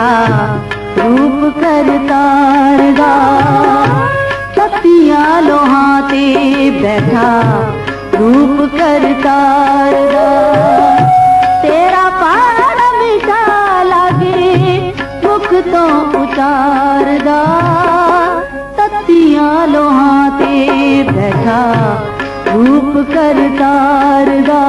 बैठा रूप करतार दा, तत्तियां लोहां ते बैठा रूप करतार दा। तेरा पाण मीठा लागे मुख तो उतारदा, तत्तियां लोहां ते बैठा रूप करतारदा।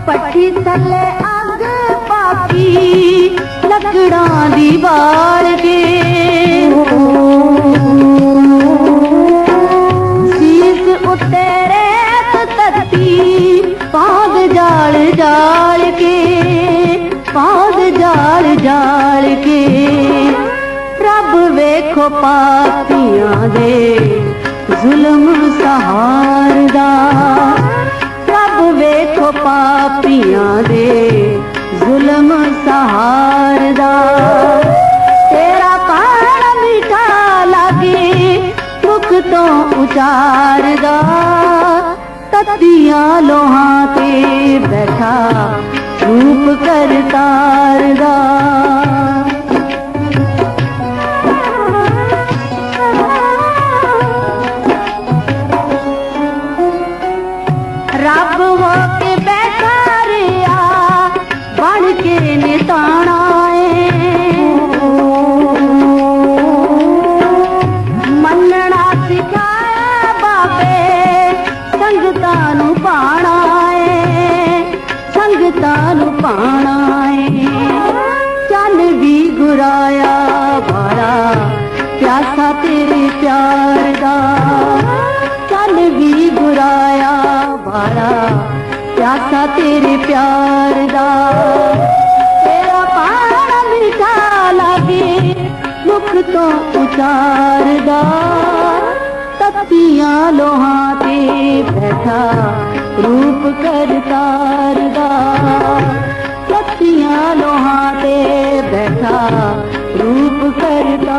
पट्टी थले अग पाकी लकड़ां दी बाल के, सीस उत्ते रेत तत्ती पाग जाल जाल के, पाग जाल जाल के। रब वेखो पापियां दे जुल्म सहारदा, रब वेखो पापियां दे जुल्म सहारदा। तेरा पाण मीठा लागे मुख तो उचारदा, तत्तियां लोहां ते बैठा रूप करतारदा। रब हो के बैठा रिया बन के निताना मनना सिखाया बाबे संगतां नूं पाना संगतां नूं पाना। चल भी गुराया भाड़ा प्यासा तेरे प्यार दा, चल भी गुराया भाड़ा प्यासा तेरे प्यार दा। तेरा पाण मीठा लागे मुख तो उचारदा, तत्तियां लोहां ते बैठा रूप करतारदा, तत्तियां लोहां ते बैठा रूप करता।